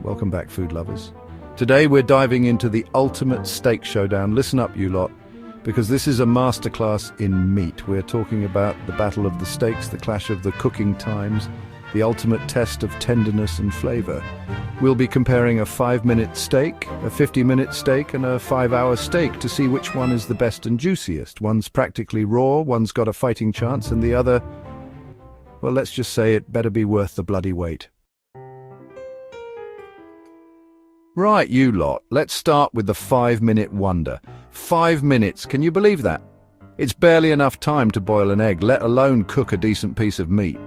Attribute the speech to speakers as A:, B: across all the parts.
A: Welcome back, food lovers. Today we're diving into the ultimate steak showdown. Listen up, you lot, because this is a masterclass in meat. We're talking about the battle of the steaks, the clash of the cooking times, the ultimate test of tenderness and flavor. We'll be comparing a 5-minute steak, a 50-minute steak, and a 5-hour steak to see which one is the best and juiciest. One's practically raw, one's got a fighting chance, and the other, well, let's just say it better be worth the bloody wait. Right, you lot, let's start with the 5-minute wonder. 5 minutes, can you believe that? It's barely enough time to boil an egg, let alone cook a decent piece of meat.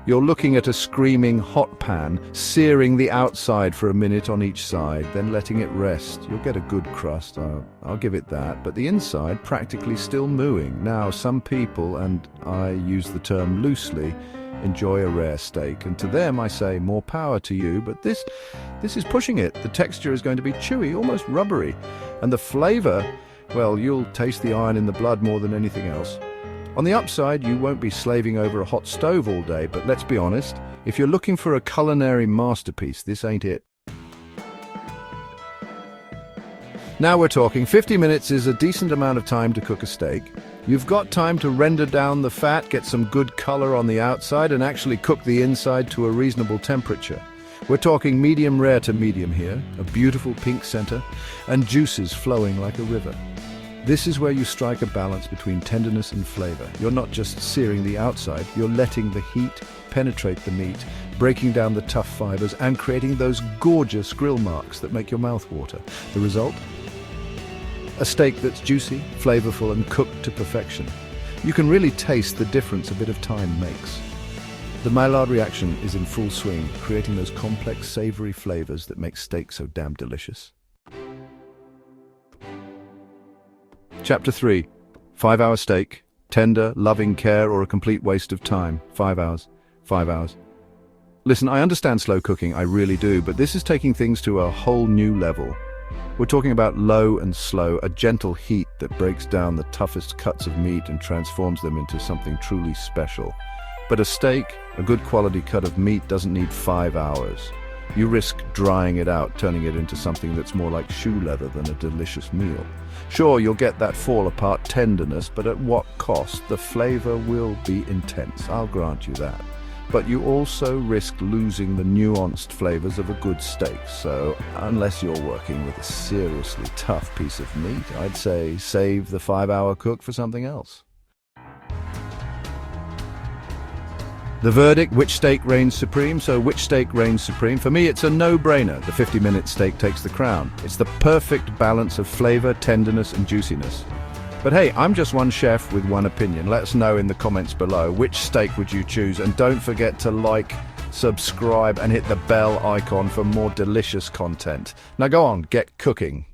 A: You're looking at a screaming hot pan, searing the outside for a minute on each side, then letting it rest. You'll get a good crust, I'll give it that, but the inside practically still mooing. Now, some people, and I use the term loosely, enjoy a rare steak, and to them I say more power to you, but this is pushing it. The texture is going to be chewy, almost rubbery, and the flavor, well, you'll taste the iron in the blood more than anything else. On the upside, you won't be slaving over a hot stove all day, but let's be honest, if you're looking for a culinary masterpiece, this ain't it. Now we're talking. 50 minutes is a decent amount of time to cook a steak. You've got time to render down the fat, get some good color on the outside, and actually cook the inside to a reasonable temperature. We're talking medium rare to medium here, a beautiful pink center, and juices flowing like a river. This is where you strike a balance between tenderness and flavor. You're not just searing the outside, you're letting the heat penetrate the meat, breaking down the tough fibers, and creating those gorgeous grill marks that make your mouth water. The result? A steak that's juicy, flavorful, and cooked to perfection. You can really taste the difference a bit of time makes. The Maillard reaction is in full swing, creating those complex, savory flavors that make steak so damn delicious. Chapter 3. 5-hour steak. Tender, loving care, or a complete waste of time. 5 hours. 5 hours. Listen, I understand slow cooking, I really do, but this is taking things to a whole new level. We're talking about low and slow, a gentle heat that breaks down the toughest cuts of meat and transforms them into something truly special. But a steak, a good quality cut of meat, doesn't need 5 hours. You risk drying it out, turning it into something that's more like shoe leather than a delicious meal. Sure, you'll get that fall-apart tenderness, but at what cost? The flavor will be intense, I'll grant you that. But you also risk losing the nuanced flavors of a good steak. So, unless you're working with a seriously tough piece of meat, I'd say save the 5-hour cook for something else. The verdict, which steak reigns supreme? So which steak reigns supreme? For me, it's a no-brainer. The 50-minute steak takes the crown. It's the perfect balance of flavor, tenderness, and juiciness. But hey, I'm just one chef with one opinion. Let us know in the comments below, which steak would you choose? And don't forget to like, subscribe, and hit the bell icon for more delicious content. Now go on, get cooking.